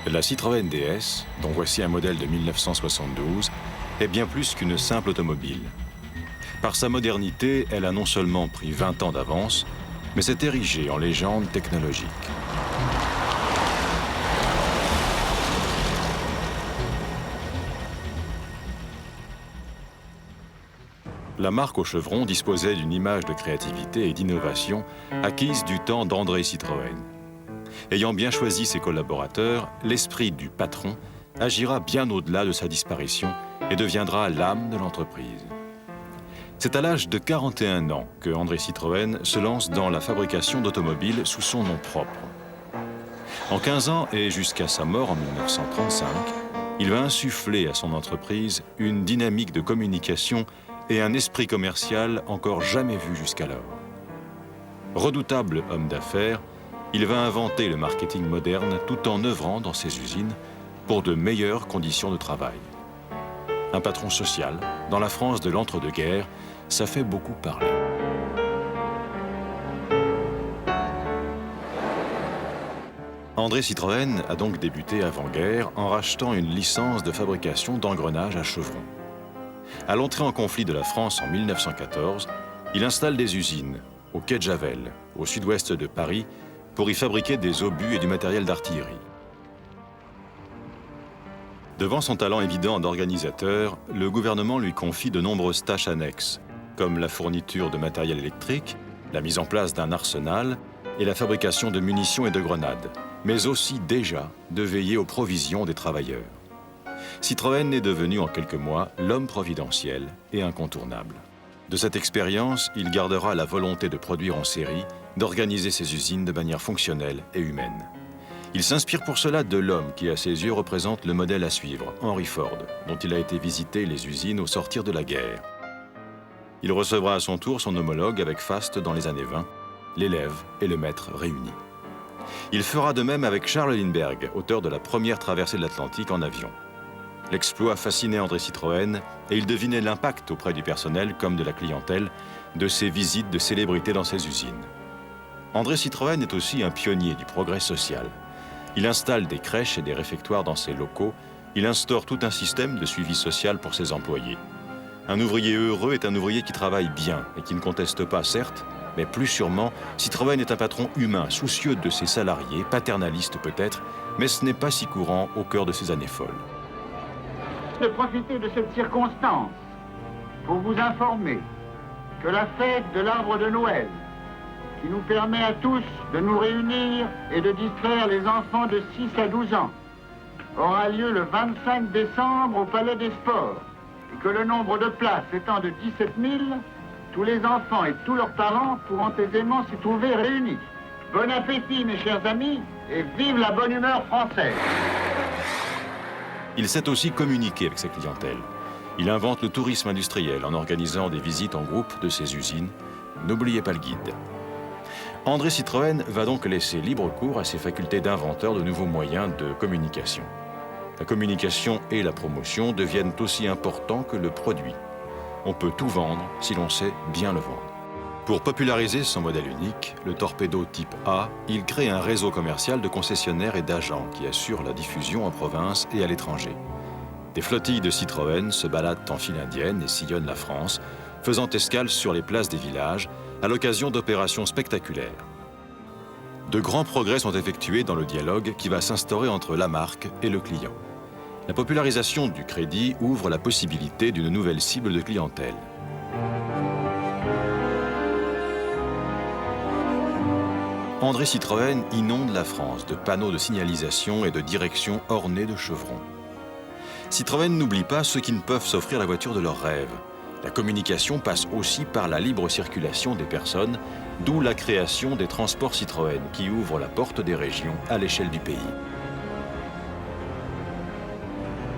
La Citroën DS, dont voici un modèle de 1972, est bien plus qu'une simple automobile. Par sa modernité, elle a non seulement pris 20 ans d'avance, mais s'est érigée en légende technologique. La marque au chevron disposait d'une image de créativité et d'innovation acquise du temps d'André Citroën. Ayant bien choisi ses collaborateurs, l'esprit du patron agira bien au-delà de sa disparition et deviendra l'âme de l'entreprise. C'est à l'âge de 41 ans que André Citroën se lance dans la fabrication d'automobiles sous son nom propre. En 15 ans et jusqu'à sa mort en 1935, il va insuffler à son entreprise une dynamique de communication et un esprit commercial encore jamais vu jusqu'alors. Redoutable homme d'affaires, il va inventer le marketing moderne tout en œuvrant dans ses usines pour de meilleures conditions de travail. Un patron social, dans la France de l'entre-deux-guerres, ça fait beaucoup parler. André Citroën a donc débuté avant-guerre en rachetant une licence de fabrication d'engrenages à chevron. À l'entrée en conflit de la France en 1914, il installe des usines au quai de Javel, au sud-ouest de Paris, pour y fabriquer des obus et du matériel d'artillerie. Devant son talent évident d'organisateur, le gouvernement lui confie de nombreuses tâches annexes, comme la fourniture de matériel électrique, la mise en place d'un arsenal et la fabrication de munitions et de grenades, mais aussi déjà de veiller aux provisions des travailleurs. Citroën est devenu en quelques mois l'homme providentiel et incontournable. De cette expérience, il gardera la volonté de produire en série, d'organiser ses usines de manière fonctionnelle et humaine. Il s'inspire pour cela de l'homme qui, à ses yeux, représente le modèle à suivre, Henry Ford, dont il a été visiter les usines au sortir de la guerre. Il recevra à son tour son homologue avec faste dans les années 20, l'élève et le maître réunis. Il fera de même avec Charles Lindbergh, auteur de la première traversée de l'Atlantique en avion. L'exploit fascinait André Citroën et il devinait l'impact auprès du personnel comme de la clientèle de ses visites de célébrités dans ses usines. André Citroën est aussi un pionnier du progrès social. Il installe des crèches et des réfectoires dans ses locaux. Il instaure tout un système de suivi social pour ses employés. Un ouvrier heureux est un ouvrier qui travaille bien et qui ne conteste pas, certes, mais plus sûrement, Citroën est un patron humain, soucieux de ses salariés, paternaliste peut-être, mais ce n'est pas si courant au cœur de ces années folles. De profiter de cette circonstance pour vous informer que la fête de l'arbre de Noël, qui nous permet à tous de nous réunir et de distraire les enfants de 6 à 12 ans, aura lieu le 25 décembre au Palais des Sports, et que le nombre de places étant de 17 000, tous les enfants et tous leurs parents pourront aisément s'y trouver réunis. Bon appétit, mes chers amis, et vive la bonne humeur française! Il sait aussi communiquer avec sa clientèle. Il invente le tourisme industriel en organisant des visites en groupe de ses usines. N'oubliez pas le guide. André Citroën va donc laisser libre cours à ses facultés d'inventeur de nouveaux moyens de communication. La communication et la promotion deviennent aussi importants que le produit. On peut tout vendre si l'on sait bien le vendre. Pour populariser son modèle unique, le Torpedo Type A, il crée un réseau commercial de concessionnaires et d'agents qui assurent la diffusion en province et à l'étranger. Des flottilles de Citroën se baladent en file indienne et sillonnent la France, faisant escale sur les places des villages à l'occasion d'opérations spectaculaires. De grands progrès sont effectués dans le dialogue qui va s'instaurer entre la marque et le client. La popularisation du crédit ouvre la possibilité d'une nouvelle cible de clientèle. André Citroën inonde la France de panneaux de signalisation et de direction ornés de chevrons. Citroën n'oublie pas ceux qui ne peuvent s'offrir la voiture de leurs rêves. La communication passe aussi par la libre circulation des personnes, d'où la création des transports Citroën qui ouvrent la porte des régions à l'échelle du pays.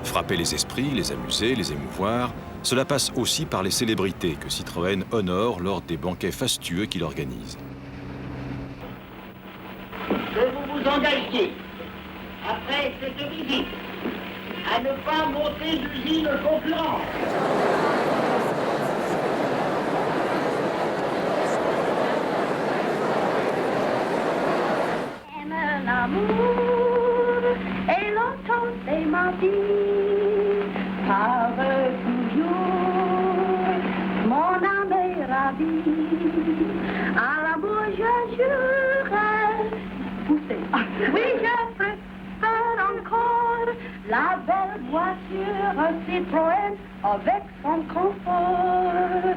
Frapper les esprits, les amuser, les émouvoir, cela passe aussi par les célébrités que Citroën honore lors des banquets fastueux qu'il organise. Que vous vous engagiez, après cette visite, à ne pas monter d'usine concurrente. L'amour et ma vie, parle toujours, mon âme est ravie, à l'amour je jurerai, poussez, oui je préfère encore la belle voiture Citroën avec son confort,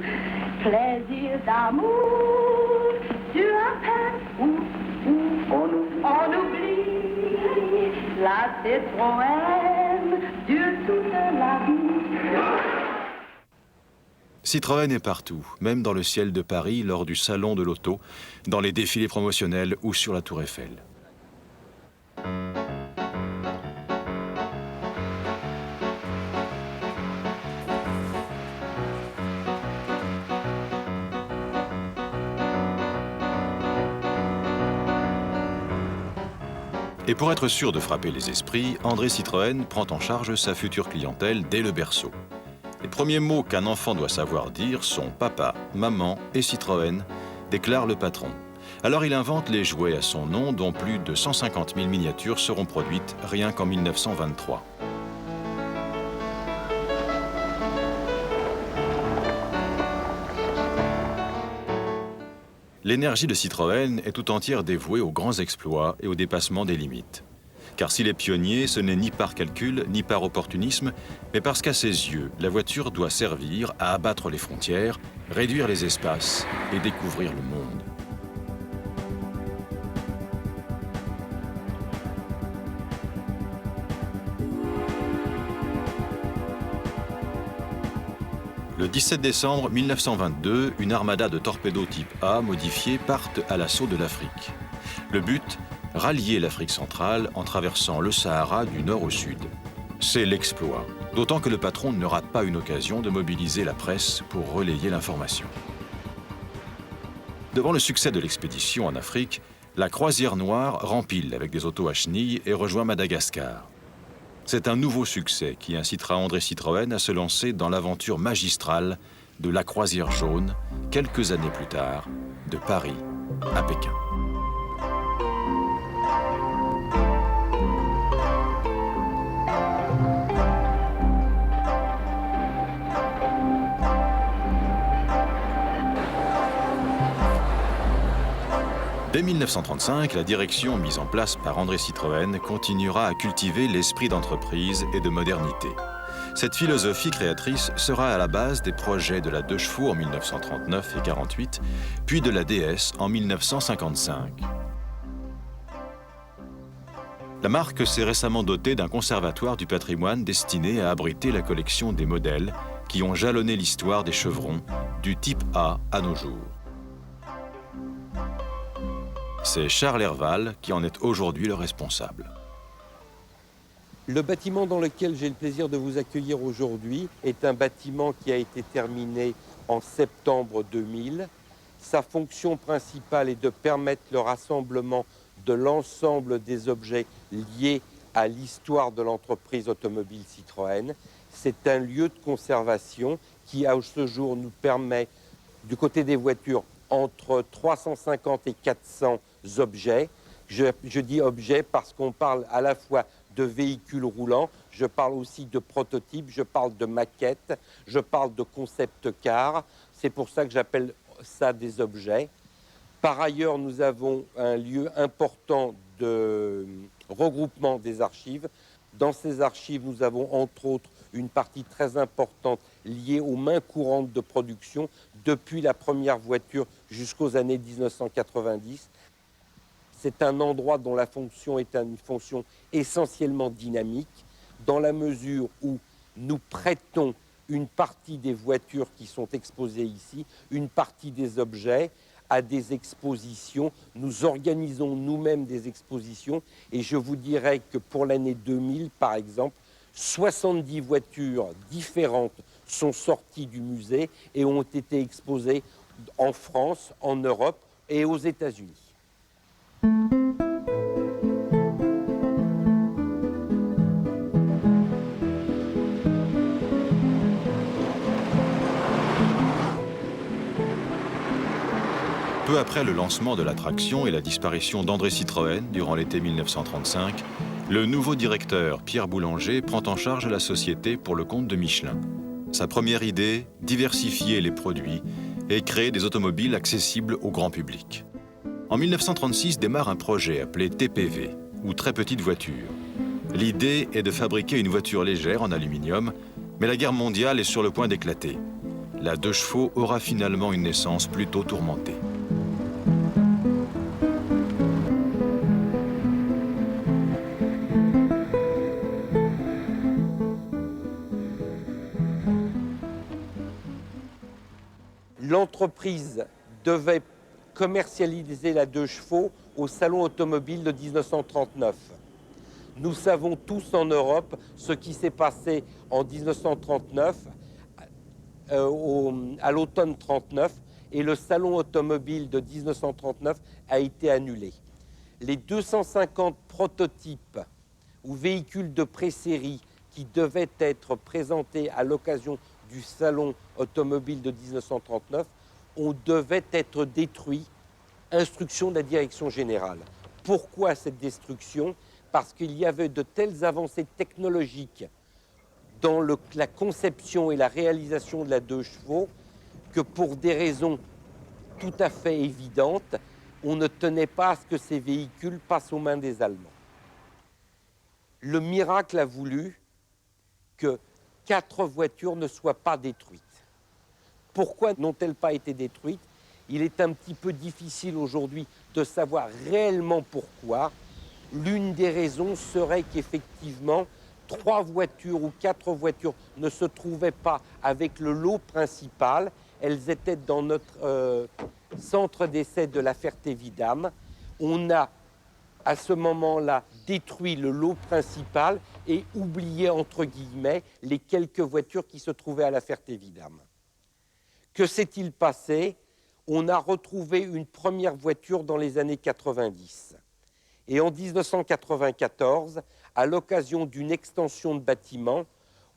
plaisir d'amour, tu appelles on oublie la Citroën dure toute la vie. Citroën est partout, même dans le ciel de Paris lors du salon de l'auto, dans les défilés promotionnels ou sur la Tour Eiffel. Et pour être sûr de frapper les esprits, André Citroën prend en charge sa future clientèle dès le berceau. Les premiers mots qu'un enfant doit savoir dire sont papa, maman et Citroën, déclare le patron. Alors il invente les jouets à son nom, dont plus de 150 000 miniatures seront produites rien qu'en 1923. L'énergie de Citroën est tout entière dévouée aux grands exploits et au dépassement des limites. Car s'il est pionnier, ce n'est ni par calcul, ni par opportunisme, mais parce qu'à ses yeux, la voiture doit servir à abattre les frontières, réduire les espaces et découvrir le monde. Le 17 décembre 1922, une armada de torpédos type A modifiés partent à l'assaut de l'Afrique. Le but, rallier l'Afrique centrale en traversant le Sahara du nord au sud. C'est l'exploit, d'autant que le patron ne rate pas une occasion de mobiliser la presse pour relayer l'information. Devant le succès de l'expédition en Afrique, la croisière noire rempile avec des autos à chenilles et rejoint Madagascar. C'est un nouveau succès qui incitera André Citroën à se lancer dans l'aventure magistrale de la croisière jaune, quelques années plus tard, de Paris à Pékin. Dès 1935, la direction mise en place par André Citroën continuera à cultiver l'esprit d'entreprise et de modernité. Cette philosophie créatrice sera à la base des projets de la 2 chevaux en 1939 et 48, puis de la DS en 1955. La marque s'est récemment dotée d'un conservatoire du patrimoine destiné à abriter la collection des modèles qui ont jalonné l'histoire des chevrons, du type A à nos jours. C'est Charles Herval qui en est aujourd'hui le responsable. Le bâtiment dans lequel j'ai le plaisir de vous accueillir aujourd'hui est un bâtiment qui a été terminé en septembre 2000. Sa fonction principale est de permettre le rassemblement de l'ensemble des objets liés à l'histoire de l'entreprise automobile Citroën. C'est un lieu de conservation qui, à ce jour, nous permet, du côté des voitures, entre 350 et 400 objets. Je dis objets parce qu'on parle à la fois de véhicules roulants, je parle aussi de prototypes, je parle de maquettes, je parle de concept cars. C'est pour ça que j'appelle ça des objets. Par ailleurs, nous avons un lieu important de regroupement des archives. Dans ces archives, nous avons entre autres une partie très importante liée aux mains courantes de production depuis la première voiture jusqu'aux années 1990. C'est un endroit dont la fonction est une fonction essentiellement dynamique, dans la mesure où nous prêtons une partie des voitures qui sont exposées ici, une partie des objets à des expositions. Nous organisons nous-mêmes des expositions et je vous dirais que pour l'année 2000, par exemple, 70 voitures différentes sont sorties du musée et ont été exposées en France, en Europe et aux États-Unis. Peu après le lancement de l'attraction et la disparition d'André Citroën durant l'été 1935, Le nouveau directeur, Pierre Boulanger, prend en charge la société pour le compte de Michelin. Sa première idée, diversifier les produits et créer des automobiles accessibles au grand public. En 1936 démarre un projet appelé TPV, ou très petite voiture. L'idée est de fabriquer une voiture légère en aluminium, mais la guerre mondiale est sur le point d'éclater. La 2 chevaux aura finalement une naissance plutôt tourmentée. L'entreprise devait commercialiser la 2 chevaux au Salon automobile de 1939. Nous savons tous en Europe ce qui s'est passé en 1939, à l'automne 1939, et le Salon automobile de 1939 a été annulé. Les 250 prototypes ou véhicules de pré-série qui devaient être présentés à l'occasion du Salon automobile de 1939, on devait être détruits. Instruction de la direction générale. Pourquoi cette destruction? Parce qu'il y avait de telles avancées technologiques dans la conception et la réalisation de la 2 chevaux que pour des raisons tout à fait évidentes, on ne tenait pas à ce que ces véhicules passent aux mains des Allemands. Le miracle a voulu que 4 voitures ne soient pas détruites. Pourquoi n'ont-elles pas été détruites? Il est un petit peu difficile aujourd'hui de savoir réellement pourquoi. L'une des raisons serait qu'effectivement, 3 voitures ou 4 voitures ne se trouvaient pas avec le lot principal. Elles étaient dans notre centre d'essai de la Ferté-Vidame. On a à ce moment-là détruit le lot principal et oublié entre guillemets les quelques voitures qui se trouvaient à la Ferté-Vidame. Que s'est-il passé? On a retrouvé une première voiture dans les années 90. Et en 1994, à l'occasion d'une extension de bâtiment,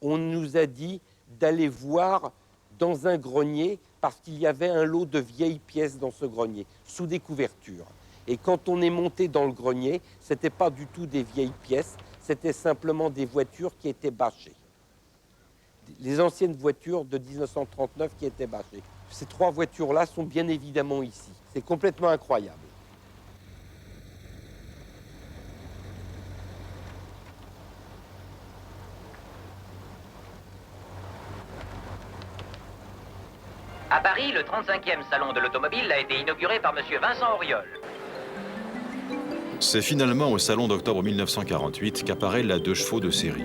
on nous a dit d'aller voir dans un grenier parce qu'il y avait un lot de vieilles pièces dans ce grenier, sous des couvertures. Et quand on est monté dans le grenier, ce n'était pas du tout des vieilles pièces, c'était simplement des voitures qui étaient bâchées. Les anciennes voitures de 1939 qui étaient bâchées. Ces 3 voitures-là sont bien évidemment ici. C'est complètement incroyable. À Paris, le 35e salon de l'automobile a été inauguré par M. Vincent Auriol. C'est finalement au salon d'octobre 1948 qu'apparaît la 2 chevaux de série.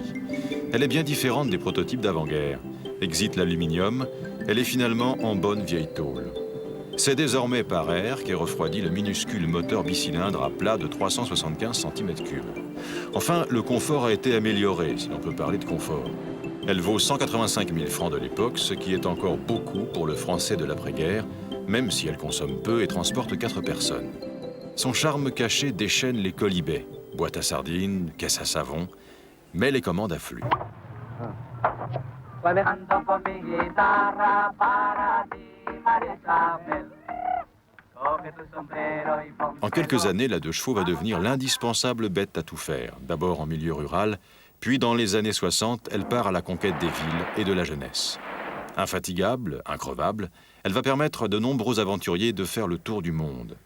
Elle est bien différente des prototypes d'avant-guerre. Exit l'aluminium, elle est finalement en bonne vieille tôle. C'est désormais par air qu'est refroidi le minuscule moteur bicylindre à plat de 375 cm3. Enfin, le confort a été amélioré, si l'on peut parler de confort. Elle vaut 185 000 francs de l'époque, ce qui est encore beaucoup pour le français de l'après-guerre, même si elle consomme peu et transporte 4 personnes. Son charme caché déchaîne les colibets, boîte à sardines, caisse à savon, mais les commandes affluent. En quelques années, la 2 chevaux va devenir l'indispensable bête à tout faire, d'abord en milieu rural, puis dans les années 60, elle part à la conquête des villes et de la jeunesse. Infatigable, increvable, elle va permettre à de nombreux aventuriers de faire le tour du monde.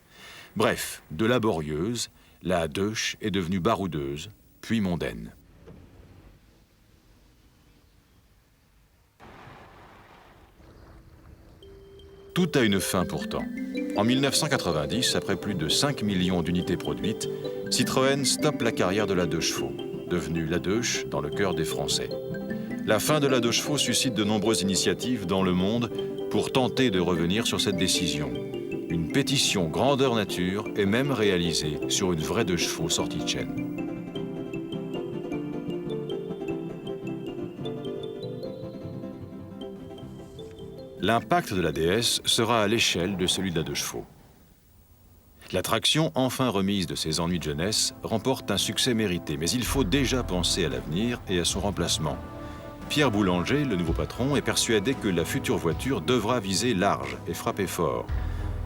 Bref, de laborieuse, la Deutsch est devenue baroudeuse, puis mondaine. Tout a une fin pourtant. En 1990, après plus de 5 millions d'unités produites, Citroën stoppe la carrière de la 2 chevaux, devenue la Deutsch dans le cœur des Français. La fin de la 2 chevaux suscite de nombreuses initiatives dans le monde pour tenter de revenir sur cette décision. Une pétition grandeur nature est même réalisée sur une vraie 2 chevaux sortie de chaîne. L'impact de la DS sera à l'échelle de celui de la 2 chevaux. La traction, enfin remise de ses ennuis de jeunesse, remporte un succès mérité, mais il faut déjà penser à l'avenir et à son remplacement. Pierre Boulanger, le nouveau patron, est persuadé que la future voiture devra viser large et frapper fort.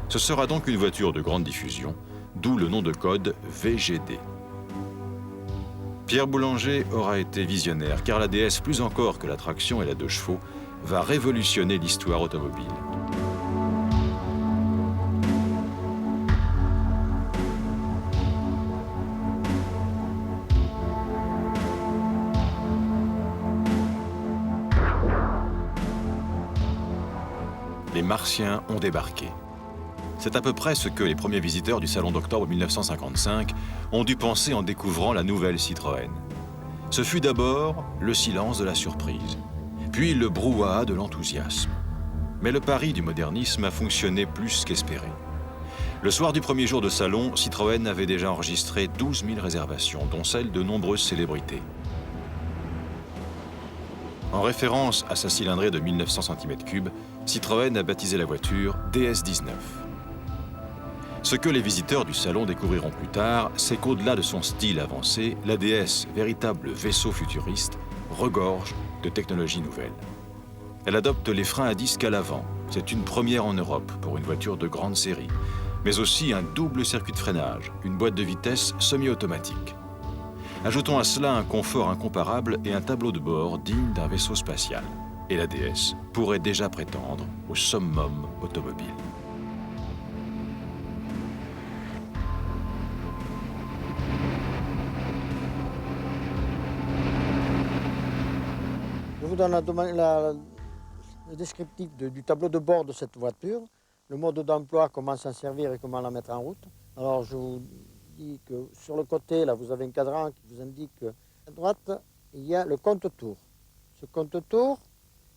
Ce sera donc une voiture de grande diffusion, d'où le nom de code VGD. Pierre Boulanger aura été visionnaire, car la DS, plus encore que la traction et la 2 chevaux, va révolutionner l'histoire automobile. Les Martiens ont débarqué. C'est à peu près ce que les premiers visiteurs du Salon d'octobre 1955 ont dû penser en découvrant la nouvelle Citroën. Ce fut d'abord le silence de la surprise, puis le brouhaha de l'enthousiasme. Mais le pari du modernisme a fonctionné plus qu'espéré. Le soir du premier jour de salon, Citroën avait déjà enregistré 12 000 réservations, dont celles de nombreuses célébrités. En référence à sa cylindrée de 1900 cm3, Citroën a baptisé la voiture DS19. Ce que les visiteurs du salon découvriront plus tard, c'est qu'au-delà de son style avancé, la DS, véritable vaisseau futuriste, regorge de technologies nouvelles. Elle adopte les freins à disque à l'avant. C'est une première en Europe pour une voiture de grande série, mais aussi un double circuit de freinage, une boîte de vitesse semi-automatique. Ajoutons à cela un confort incomparable et un tableau de bord digne d'un vaisseau spatial. Et la DS pourrait déjà prétendre au summum automobile. Je vous donne le descriptif du tableau de bord de cette voiture, le mode d'emploi, comment s'en servir et comment la mettre en route. Alors je vous dis que sur le côté, là, vous avez un cadran qui vous indique qu'à droite, il y a le compte-tours. Ce compte-tours,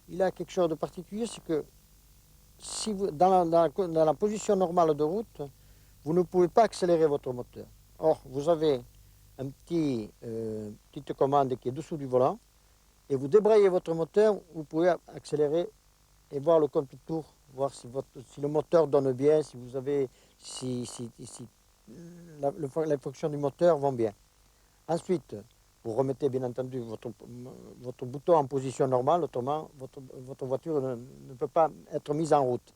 il a quelque chose de particulier, c'est que si vous, dans la position normale de route, vous ne pouvez pas accélérer votre moteur. Or, vous avez une petite commande qui est dessous du volant, et vous débrayez votre moteur, vous pouvez accélérer et voir le compte-tours, voir si le moteur donne bien, si vous avez, les fonctions du moteur vont bien. Ensuite, vous remettez bien entendu votre bouton en position normale, autrement votre voiture ne peut pas être mise en route.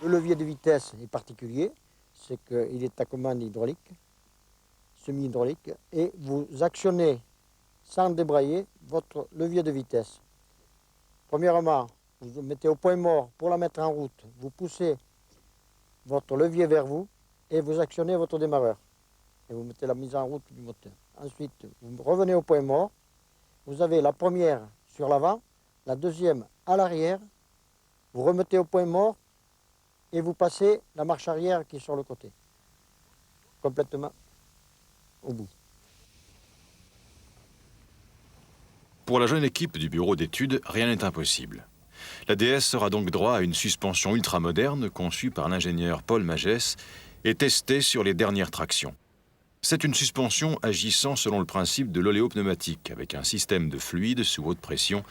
Le levier de vitesse est particulier, c'est qu'il est à commande hydraulique, semi-hydraulique, et vous actionnez sans débrayer votre levier de vitesse. Premièrement, vous mettez au point mort pour la mettre en route, vous poussez votre levier vers vous et vous actionnez votre démarreur. Et vous mettez la mise en route du moteur. Ensuite, vous revenez au point mort, vous avez la première sur l'avant, la deuxième à l'arrière, vous remettez au point mort et vous passez la marche arrière qui est sur le côté, complètement au bout. Pour la jeune équipe du bureau d'études, rien n'est impossible. La DS aura donc droit à une suspension ultramoderne conçue par l'ingénieur Paul Magès et testée sur les dernières tractions. C'est une suspension agissant selon le principe de l'oléopneumatique, avec un système de fluide sous haute pression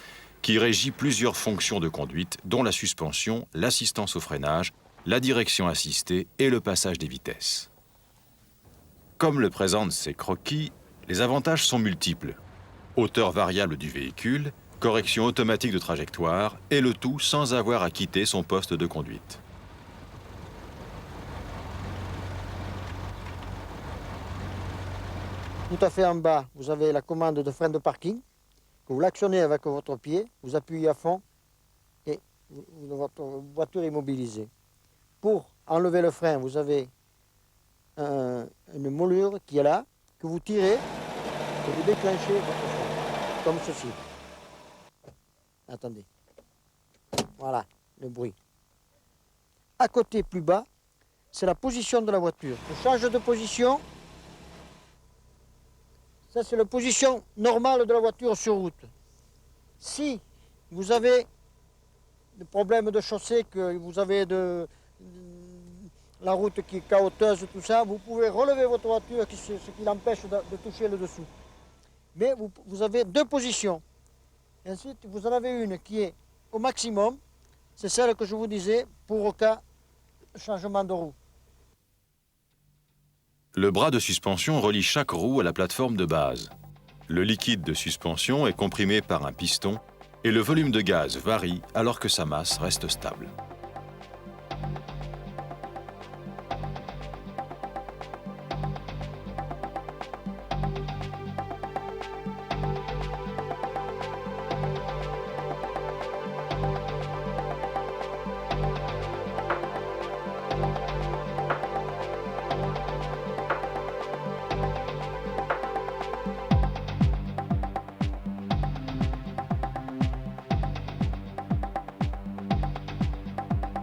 qui régit plusieurs fonctions de conduite, dont la suspension, l'assistance au freinage, la direction assistée et le passage des vitesses. Comme le présentent ces croquis, les avantages sont multiples. Hauteur variable du véhicule, correction automatique de trajectoire, et le tout sans avoir à quitter son poste de conduite. Tout à fait en bas, vous avez la commande de frein de parking, que vous l'actionnez avec votre pied, vous appuyez à fond et votre voiture est immobilisée. Pour enlever le frein, vous avez une moulure qui est là, que vous tirez et vous déclenchez votre frein, comme ceci. Attendez. Voilà, le bruit. À côté, plus bas, c'est la position de la voiture. Je change de position. Ça, c'est la position normale de la voiture sur route. Si vous avez des problèmes de chaussée, que vous avez la route qui est cahoteuse, tout ça, vous pouvez relever votre voiture, ce qui l'empêche de toucher le dessous. Mais vous avez deux positions. Et ensuite, vous en avez une qui est au maximum, c'est celle que je vous disais, pour au cas de changement de roue. Le bras de suspension relie chaque roue à la plateforme de base. Le liquide de suspension est comprimé par un piston et le volume de gaz varie alors que sa masse reste stable.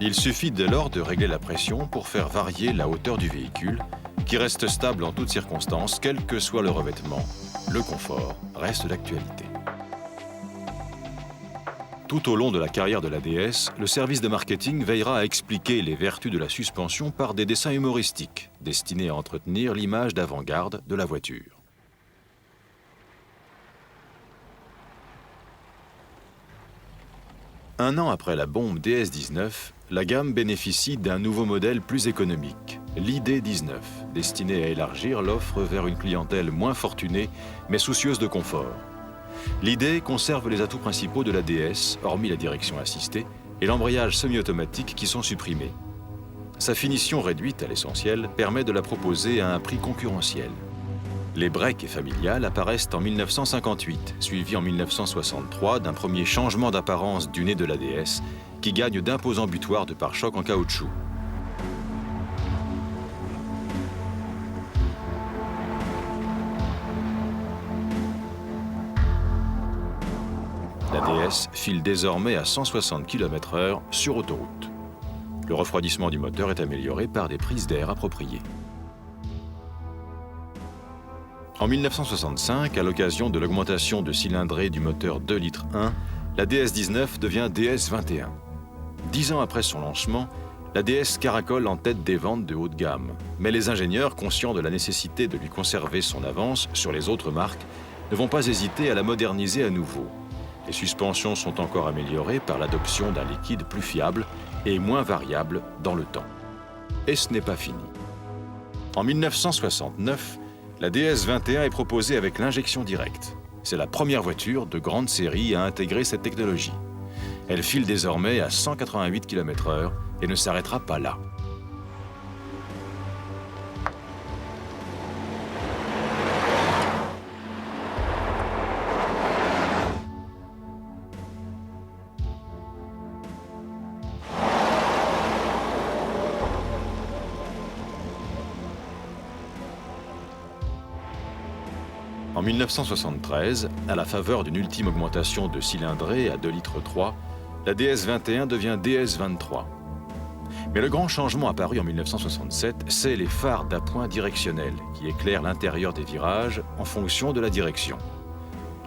Il suffit dès lors de régler la pression pour faire varier la hauteur du véhicule, qui reste stable en toutes circonstances, quel que soit le revêtement. Le confort reste d'actualité. Tout au long de la carrière de la DS, le service de marketing veillera à expliquer les vertus de la suspension par des dessins humoristiques, destinés à entretenir l'image d'avant-garde de la voiture. Un an après la bombe DS-19, la gamme bénéficie d'un nouveau modèle plus économique, l'ID-19, destiné à élargir l'offre vers une clientèle moins fortunée, mais soucieuse de confort. L'ID conserve les atouts principaux de la DS, hormis la direction assistée, et l'embrayage semi-automatique qui sont supprimés. Sa finition réduite à l'essentiel permet de la proposer à un prix concurrentiel. Les breaks familiales apparaissent en 1958, suivis en 1963 d'un premier changement d'apparence du nez de la DS, qui gagne d'imposants butoirs de pare-chocs en caoutchouc. La DS file désormais à 160 km/h sur autoroute. Le refroidissement du moteur est amélioré par des prises d'air appropriées. En 1965, à l'occasion de l'augmentation de cylindrée du moteur 2,1 litres, la DS-19 devient DS-21. 10 ans après son lancement, la DS caracole en tête des ventes de haut de gamme. Mais les ingénieurs, conscients de la nécessité de lui conserver son avance sur les autres marques, ne vont pas hésiter à la moderniser à nouveau. Les suspensions sont encore améliorées par l'adoption d'un liquide plus fiable et moins variable dans le temps. Et ce n'est pas fini. En 1969, la DS-21 est proposée avec l'injection directe. C'est la première voiture de grande série à intégrer cette technologie. Elle file désormais à 188 km/h et ne s'arrêtera pas là. En 1973, à la faveur d'une ultime augmentation de cylindrée à 2,3 litres, la DS-21 devient DS-23. Mais le grand changement apparu en 1967, c'est les phares d'appoint directionnels qui éclairent l'intérieur des virages en fonction de la direction.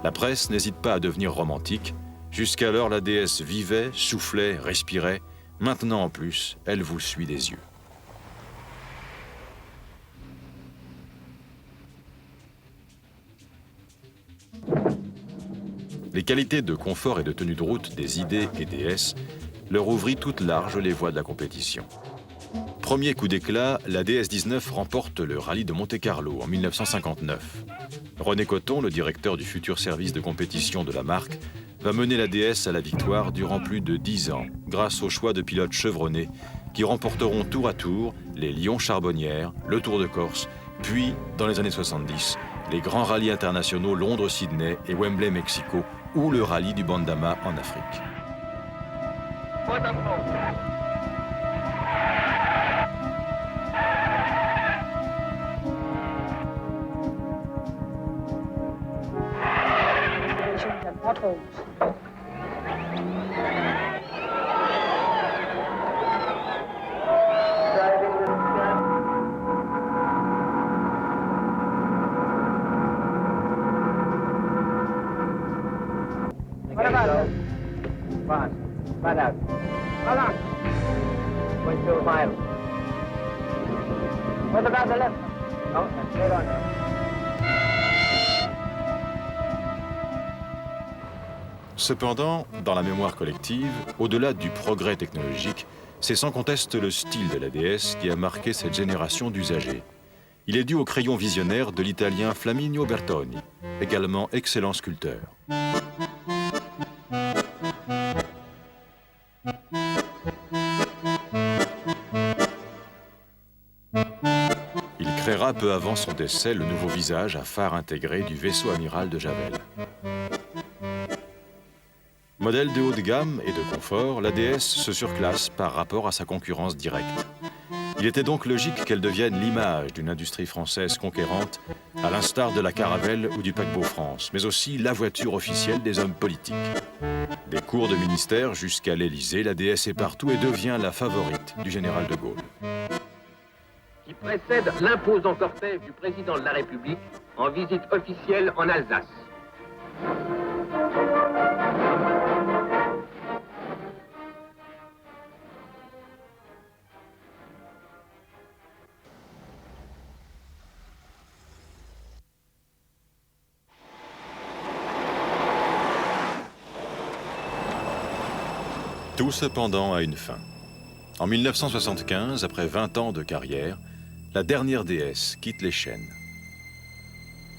La presse n'hésite pas à devenir romantique. Jusqu'alors, la DS vivait, soufflait, respirait. Maintenant, en plus, elle vous suit des yeux. Les qualités de confort et de tenue de route des ID et DS leur ouvrit toutes larges les voies de la compétition. Premier coup d'éclat, la DS-19 remporte le rallye de Monte-Carlo en 1959. René Cotton, le directeur du futur service de compétition de la marque, va mener la DS à la victoire durant plus de 10 ans, grâce au choix de pilotes chevronnés qui remporteront tour à tour les Lyon-Charbonnières, le Tour de Corse, puis, dans les années 70, les grands rallyes internationaux Londres-Sydney et Wembley-Mexico, ou le rallye du Bandama en Afrique. Cependant, dans la mémoire collective, au-delà du progrès technologique, c'est sans conteste le style de la DS qui a marqué cette génération d'usagers. Il est dû au crayon visionnaire de l'italien Flaminio Bertoni, également excellent sculpteur. Il créera peu avant son décès le nouveau visage à phare intégré du vaisseau amiral de Javel. Modèle de haut de gamme et de confort, la DS se surclasse par rapport à sa concurrence directe. Il était donc logique qu'elle devienne l'image d'une industrie française conquérante, à l'instar de la Caravelle ou du paquebot France, mais aussi la voiture officielle des hommes politiques. Des cours de ministère jusqu'à l'Élysée, la DS est partout et devient la favorite du général de Gaulle. Qui précède l'imposant cortège du président de la République en visite officielle en Alsace. Tout cependant a une fin. En 1975, après 20 ans de carrière, la dernière DS quitte les chaînes.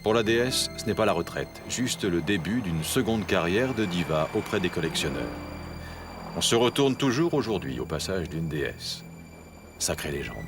Pour la DS, ce n'est pas la retraite, juste le début d'une seconde carrière de diva auprès des collectionneurs. On se retourne toujours aujourd'hui au passage d'une DS. Sacrée légende.